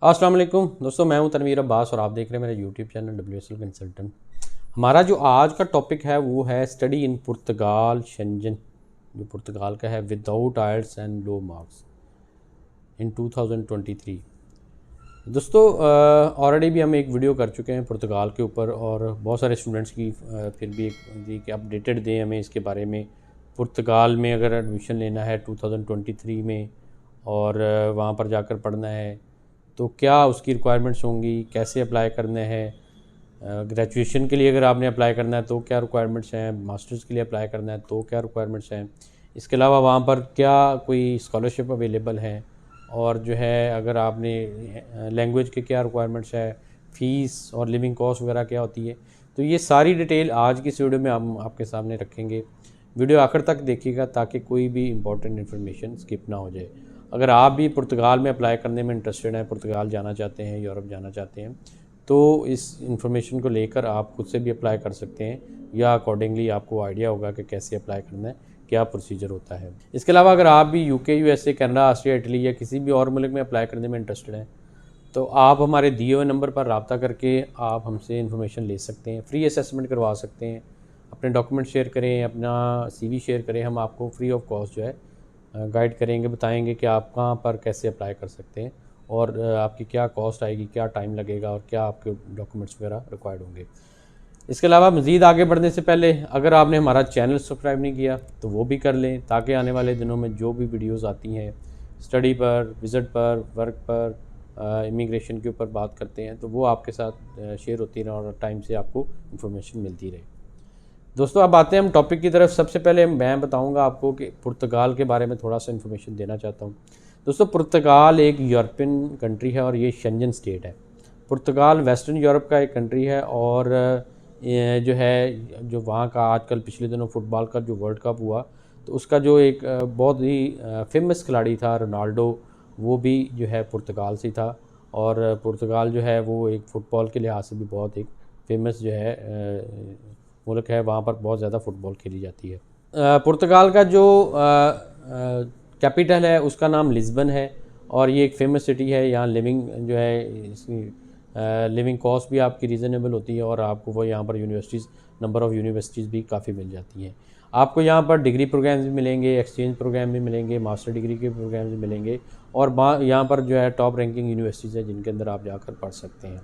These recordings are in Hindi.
अस्सलाम वालेकुम दोस्तों, मैं हूं तनवीर अब्बास और आप देख रहे हैं मेरा यूट्यूब चैनल WSL कंसल्टेंट। हमारा जो आज का टॉपिक है वो है स्टडी इन पुर्तगाल शेंजन, जो पुर्तगाल का है without isles and low marks in 2023। दोस्तों ऑलरेडी भी हम एक वीडियो कर चुके हैं पुर्तगाल के ऊपर और बहुत सारे स्टूडेंट्स की फिर भी एक दी कि अपडेटेड दें हमें इसके बारे में। पुर्तगाल में अगर एडमिशन लेना है 2023 में और वहाँ पर जाकर पढ़ना है तो क्या उसकी रिक्वायरमेंट्स होंगी, कैसे अप्लाई करने हैं। ग्रेजुएशन के लिए अगर आपने अप्लाई करना है तो क्या रिक्वायरमेंट्स हैं, मास्टर्स के लिए अप्लाई करना है तो क्या रिक्वायरमेंट्स हैं। इसके अलावा वहाँ पर क्या कोई स्कॉलरशिप अवेलेबल हैं और जो है अगर आपने लैंग्वेज के क्या रिक्वायरमेंट्स है, फ़ीस और लिविंग कॉस्ट वगैरह क्या होती है। तो ये सारी डिटेल आज की इस वीडियो में हम आपके सामने रखेंगे। वीडियो आखिर तक देखिएगा ताकि कोई भी इंपॉर्टेंट इन्फॉर्मेशन स्किप ना हो जाए। अगर आप भी पुर्तगाल में अप्लाई करने में इंटरेस्टेड हैं, पुर्तगाल जाना चाहते हैं, यूरोप जाना चाहते हैं, तो इस इंफॉर्मेशन को लेकर आप खुद से भी अप्लाई कर सकते हैं या अकॉर्डिंगली आपको आइडिया होगा कि कैसे अप्लाई करना है, क्या प्रोसीजर होता है। इसके अलावा अगर आप भी UK, USA, Canada, Australia, Italy या किसी भी और मुल्क में अप्लाई करने में इंटरेस्टेड हैं तो आप हमारे दिए हुए नंबर पर रब्ता करके आप हमसे इन्फॉर्मेशन ले सकते हैं, फ्री असेसमेंट करवा सकते हैं। अपने डॉक्यूमेंट शेयर करें, अपना CV शेयर करें, हम आपको फ्री ऑफ कॉस्ट जो है गाइड करेंगे, बताएंगे कि आप कहाँ पर कैसे अप्लाई कर सकते हैं और आपकी क्या कॉस्ट आएगी, क्या टाइम लगेगा और क्या आपके डॉक्यूमेंट्स वगैरह रिक्वायर्ड होंगे। इसके अलावा मज़ीद आगे बढ़ने से पहले अगर आपने हमारा चैनल सब्सक्राइब नहीं किया तो वो भी कर लें ताकि आने वाले दिनों में जो भी वीडियोज़ आती हैं स्टडी पर, विज़िट पर, वर्क पर, इमिग्रेशन के ऊपर बात करते हैं तो वो आपके साथ शेयर होती रहे और टाइम से आपको इन्फॉर्मेशन मिलती रहे। दोस्तों अब आते हैं हम टॉपिक की तरफ। सबसे पहले मैं बताऊंगा आपको कि पुर्तगाल के बारे में थोड़ा सा इन्फॉर्मेशन देना चाहता हूं। दोस्तों पुर्तगाल एक यूरोपियन कंट्री है और ये शेंजन स्टेट है। पुर्तगाल वेस्टर्न यूरोप का एक कंट्री है और ये जो है जो वहाँ का आजकल पिछले दिनों फुटबॉल का जो वर्ल्ड कप हुआ तो उसका जो एक बहुत ही फेमस खिलाड़ी था रोनाल्डो, वो भी जो है पुर्तगाल से था और पुर्तगाल जो है वो एक फ़ुटबॉल के लिहाज से भी बहुत एक फेमस जो है मुल्क है। वहाँ पर बहुत ज़्यादा फ़ुटबॉल खेली जाती है। पुर्तगाल का जो कैपिटल है उसका नाम लिस्बन है और ये एक फेमस सिटी है। यहाँ लिविंग जो है इसकी लिविंग कॉस्ट भी आपकी रीज़नेबल होती है और आपको वो यहाँ पर यूनिवर्सिटीज़, नंबर ऑफ़ यूनिवर्सिटीज़ भी काफ़ी मिल जाती हैं। आपको यहाँ पर डिग्री प्रोग्राम्स भी मिलेंगे, एक्सचेंज प्रोग्राम भी मिलेंगे, मास्टर डिग्री के प्रोग्राम भी मिलेंगे और यहाँ पर जो है टॉप रैंकिंग यूनिवर्सिटीज़ है जिनके अंदर आप जाकर पढ़ सकते हैं।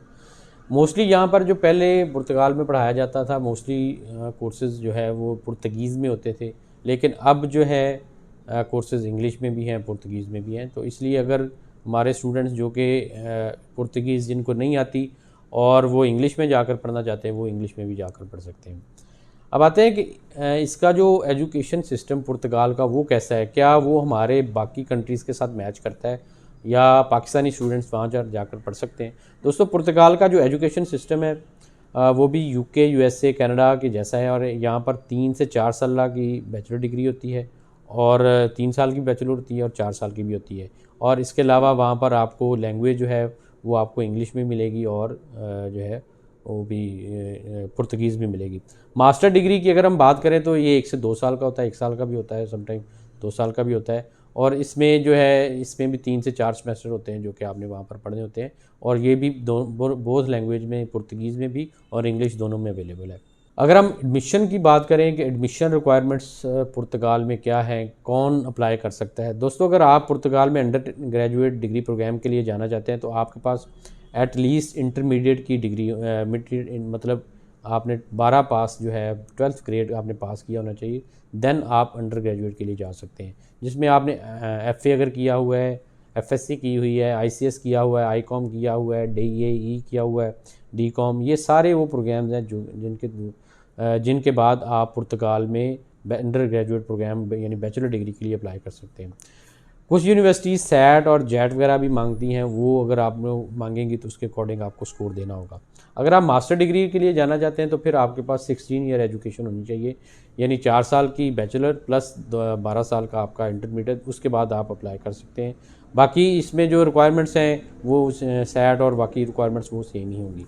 मोस्टली यहाँ पर जो पहले पुर्तगाल में पढ़ाया जाता था मोस्टली कोर्सेज़ जो है वो पुर्तगीज़ में होते थे, लेकिन अब जो है कोर्सेज़ इंग्लिश में भी हैं, पुर्तगीज़ में भी हैं। तो इसलिए अगर हमारे स्टूडेंट्स जो कि पुर्तगीज़ जिनको नहीं आती और वो इंग्लिश में जाकर पढ़ना चाहते हैं वो इंग्लिश में भी जाकर पढ़ सकते हैं। अब आते हैं कि इसका जो एजुकेशन सिस्टम पुर्तगाल का वो कैसा है, क्या वो हमारे बाकी कंट्रीज़ के साथ मैच करता है या पाकिस्तानी स्टूडेंट्स वहाँ जाकर पढ़ सकते हैं। दोस्तों पुर्तगाल का जो एजुकेशन सिस्टम है वो भी UK, USA, कनाडा के जैसा है और यहाँ पर 3 से 4 साल की बैचलर डिग्री होती है और 3 साल की बैचलर होती है और 4 साल की भी होती है। और इसके अलावा वहाँ पर आपको लैंग्वेज जो है वो आपको इंग्लिश में मिलेगी और जो है वो भी पुर्तगीज़ भी मिलेगी। मास्टर डिग्री की अगर हम बात करें तो ये 1 से 2 साल का होता है, 1 साल का भी होता है, समटाइम 2 साल का भी होता है और इसमें जो है इसमें भी 3 से 4 सेमेस्टर होते हैं जो कि आपने वहाँ पर पढ़ने होते हैं और ये भी बोथ लैंग्वेज में, पुर्तगीज़ में भी और इंग्लिश दोनों में अवेलेबल है। अगर हम एडमिशन की बात करें कि एडमिशन रिक्वायरमेंट्स पुर्तगाल में क्या हैं, कौन अप्लाई कर सकता है। दोस्तों अगर आप पुर्तगाल में अंडर ग्रेजुएट डिग्री प्रोग्राम के लिए जाना चाहते हैं तो आपके पास एट लीस्ट इंटरमीडिएट की डिग्री मतलब आपने 12 पास जो है 12th ग्रेड आपने पास किया होना चाहिए, देन आप अंडर ग्रेजुएट के लिए जा सकते हैं जिसमें आपने FA अगर किया हुआ है, FSC की हुई है, ICS किया हुआ है, ICOM किया हुआ है, DEE किया हुआ है, DCOM, ये सारे वो प्रोग्राम्स हैं जो जिनके बाद आप पुर्तगाल में अंडर ग्रेजुएट प्रोग्राम यानी बैचलर डिग्री के लिए अप्लाई कर सकते हैं। कुछ यूनिवर्सिटीज़ SAT और JET वगैरह भी मांगती हैं, वो अगर आप मांगेंगी तो उसके अकॉर्डिंग आपको स्कोर देना होगा। अगर आप मास्टर डिग्री के लिए जाना चाहते हैं तो फिर आपके पास 16 ईयर एजुकेशन होनी चाहिए, यानी 4 साल की बैचलर प्लस 12 साल का आपका इंटरमीडिएट, उसके बाद आप अप्लाई कर सकते हैं। बाकी इसमें जो रिक्वायरमेंट्स हैं वो SAT और बाकी रिक्वायरमेंट्स वो सेम ही होंगी।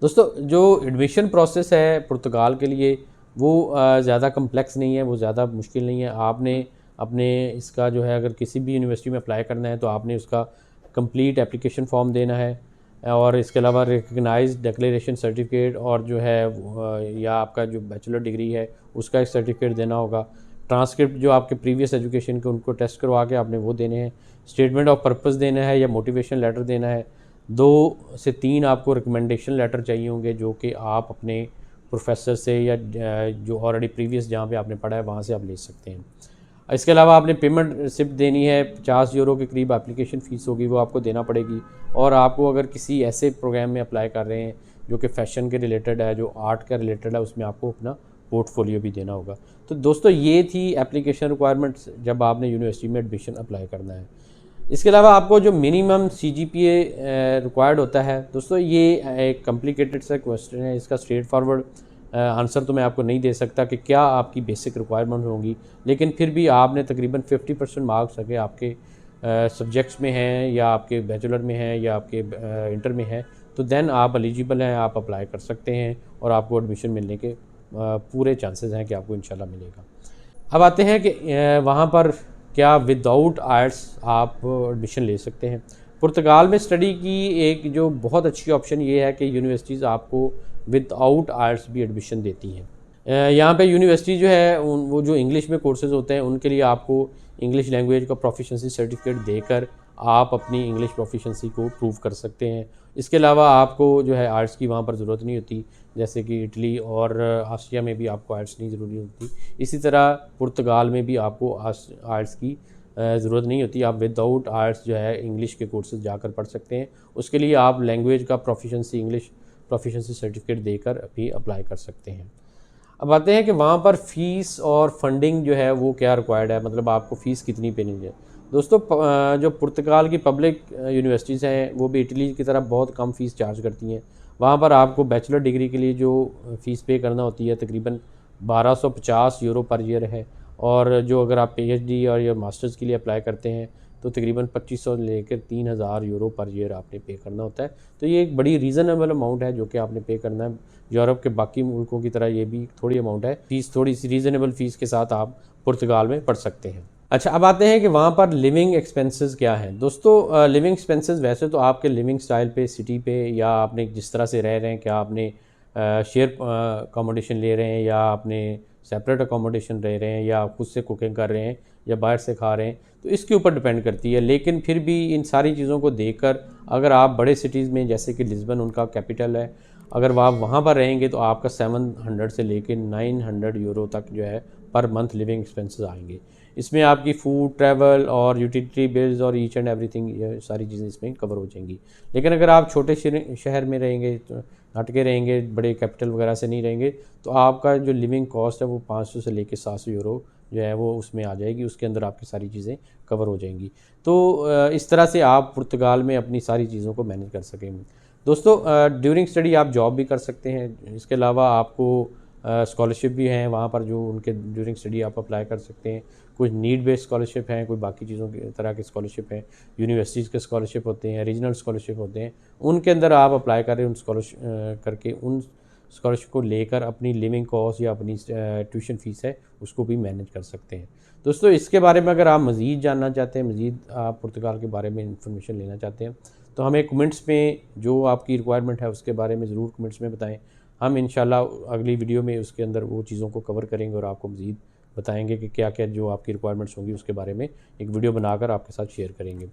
दोस्तों जो एडमिशन प्रोसेस है पुर्तगाल के लिए वो ज़्यादा कम्प्लेक्स नहीं है, वो ज़्यादा मुश्किल नहीं है। आपने अपने इसका जो है अगर किसी भी यूनिवर्सिटी में अप्लाई करना है तो आपने उसका कंप्लीट एप्लीकेशन फॉर्म देना है, और इसके अलावा रिकग्नाइज्ड डिक्लेरेशन सर्टिफिकेट, और जो है या आपका जो बैचलर डिग्री है उसका एक सर्टिफिकेट देना होगा। ट्रांसक्रिप्ट जो आपके प्रीवियस एजुकेशन के उनको टेस्ट करवा के आपने वो देने हैं। स्टेटमेंट ऑफ पर्पस देना है या मोटिवेशन लेटर देना है। 2 से 3 आपको रिकमेंडेशन लेटर चाहिए होंगे जो कि आप अपने प्रोफेसर से या जो ऑलरेडी प्रीवियस जहाँ पे आपने पढ़ा है वहाँ से आप ले सकते हैं। इसके अलावा आपने पेमेंट रिसिप्ट देनी है, 50 यूरो के करीब एप्लीकेशन फ़ीस होगी, वो आपको देना पड़ेगी। और आपको अगर किसी ऐसे प्रोग्राम में अप्लाई कर रहे हैं जो कि फ़ैशन के रिलेटेड है, जो आर्ट का रिलेटेड है, उसमें आपको अपना पोर्टफोलियो भी देना होगा। तो दोस्तों ये थी एप्लीकेशन रिक्वायरमेंट्स जब आपने यूनिवर्सिटी में एडमिशन अप्लाई करना है। इसके अलावा आपको जो मिनिमम CGPA रिक्वायर्ड होता है दोस्तों, ये एक कॉम्प्लिकेटेड सा क्वेश्चन है। इसका स्ट्रेट फॉरवर्ड आंसर तो मैं आपको नहीं दे सकता कि क्या आपकी बेसिक रिक्वायरमेंट होंगी, लेकिन फिर भी आपने तकरीबन 50% मार्क्स अगर आपके सब्जेक्ट्स में हैं या आपके बैचलर में हैं या आपके इंटर में हैं, तो देन आप एलिजिबल हैं, आप अप्लाई कर सकते हैं और आपको एडमिशन मिलने के पूरे चांसेस हैं कि आपको इंशाल्लाह मिलेगा। अब आते हैं कि वहाँ पर क्या विदाउट आर्ट्स आप एडमिशन ले सकते हैं। पुर्तगाल में स्टडी की एक जो बहुत अच्छी ऑप्शन ये है कि यूनिवर्सिटीज़ आपको विदाउट आर्ट्स भी एडमिशन देती हैं। यहाँ पे यूनिवर्सिटी जो है वो जो इंग्लिश में कोर्सेज़ होते हैं उनके लिए आपको इंग्लिश लैंग्वेज का प्रोफिशेंसी सर्टिफिकेट देकर आप अपनी इंग्लिश प्रोफिशेंसी को प्रूव कर सकते हैं। इसके अलावा आपको जो है आर्ट्स की वहाँ पर ज़रूरत नहीं होती, जैसे कि इटली और ऑस्ट्रिया में भी आपको आर्ट्स नहीं ज़रूरी होती। इसी तरह पुर्तगाल में भी आपको आर्ट्स की ज़रूरत नहीं होती। आप विदाउट आर्ट्स जो है इंग्लिश के कोर्सेज जाकर पढ़ सकते हैं। उसके लिए आप लैंग्वेज का प्रोफिशेंसी इंग्लिश प्रोफिशेंसी सर्टिफिकेट देकर भी अप्लाई कर सकते हैं। अब आते हैं कि वहाँ पर फ़ीस और फंडिंग जो है वो क्या रिक्वायर्ड है, मतलब आपको फ़ीस कितनी देनी है। दोस्तों जो पुर्तगाल की पब्लिक यूनिवर्सिटीज़ हैं वो भी इटली की तरह बहुत कम फ़ीस चार्ज करती हैं। वहाँ पर आपको बैचलर डिग्री के लिए जो फ़ीस पे करना होती है तकरीबन 1250 यूरो पर ईयर है, और जो अगर आप PhD और या मास्टर्स के लिए अप्लाई करते हैं तो तकरीबन 2500 लेकर 3000 यूरो पर ईयर आपने पे करना होता है। तो ये एक बड़ी रीज़नेबल अमाउंट है जो कि आपने पे करना है। यूरोप के बाकी मुल्कों की तरह ये भी थोड़ी अमाउंट है। फ़ीस थोड़ी सी रीज़नेबल फ़ीस के साथ आप पुर्तगाल में पढ़ सकते हैं। अच्छा, अब आते हैं कि वहाँ पर लिविंग एक्सपेंसेस क्या हैं। दोस्तों लिविंग एक्सपेंसेस वैसे तो आपके लिविंग स्टाइल पे, सिटी पे, या आपने जिस तरह से रह रहे हैं, क्या आपने शेयर अकोमोडेशन ले रहे हैं या आपने सेपरेट अकोमोडेशन रह रहे हैं या खुद से कुकिंग कर रहे हैं या बाहर से खा रहे हैं, तो इसके ऊपर डिपेंड करती है। लेकिन फिर भी इन सारी चीज़ों को देखकर अगर आप बड़े सिटीज़ में, जैसे कि लिस्बन उनका कैपिटल है, अगर आप वहाँ पर रहेंगे तो आपका 700 से लेकर 900 यूरो तक जो है पर मंथ लिविंग एक्सपेंसेस आएंगे। इसमें आपकी फूड, ट्रैवल और यूटिलिटी बिल्स और ईच एंड एवरीथिंग, ये सारी चीज़ें इसमें कवर हो जाएंगी। लेकिन अगर आप छोटे शहर में रहेंगे, तो हटके रहेंगे, बड़े कैपिटल वगैरह से नहीं रहेंगे, तो आपका जो लिविंग कॉस्ट है वो 500 से लेकर 700 यूरो जो है वो उसमें आ जाएगी। उसके अंदर आपकी सारी चीज़ें कवर हो जाएंगी। तो इस तरह से आप पुर्तगाल में अपनी सारी चीज़ों को मैनेज कर सकेंगे। दोस्तों ड्यूरिंग स्टडी आप जॉब भी कर सकते हैं। इसके अलावा आपको स्कॉलरशिप भी हैं वहाँ पर, जो उनके ड्यूरिंग स्टडी आप अप्लाई कर सकते हैं। कुछ नीड बेस्ड स्कॉलरशिप हैं, कोई बाकी चीज़ों की तरह के स्कॉलरशिप हैं, यूनिवर्सिटीज़ के स्कॉलरशिप होते हैं, रीजनल स्कॉलरशिप होते हैं। उनके अंदर आप अप्लाई करें, उन स्कॉलरशिप करके उन स्कॉलरशिप को लेकर अपनी लिविंग कॉस्ट या अपनी ट्यूशन फ़ीस है उसको भी मैनेज कर सकते हैं। दोस्तों इसके बारे में अगर आप मज़ीद जानना चाहते हैं, मज़ीद आप पुर्तगाल के बारे में इंफॉर्मेशन लेना चाहते हैं, तो हमें कमेंट्स में जो आपकी रिक्वायरमेंट है उसके बारे में ज़रूर कमेंट्स में बताएं। हम इंशाल्लाह अगली वीडियो में उसके अंदर वो चीज़ों को कवर करेंगे और आपको मज़ीद बताएंगे कि क्या क्या जो आपकी रिक्वायरमेंट्स होंगी उसके बारे में एक वीडियो बनाकर आपके साथ शेयर करेंगे।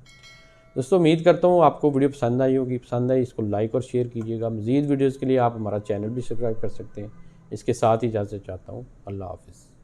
दोस्तों उम्मीद करता हूँ आपको वीडियो पसंद आई होगी। पसंद आई इसको लाइक और शेयर कीजिएगा। मज़ीद वीडियोज़ के लिए आप हमारा चैनल भी सब्सक्राइब कर सकते हैं। इसके साथ ही इजाज़त चाहता हूँ। अल्लाह हाफ़िज़।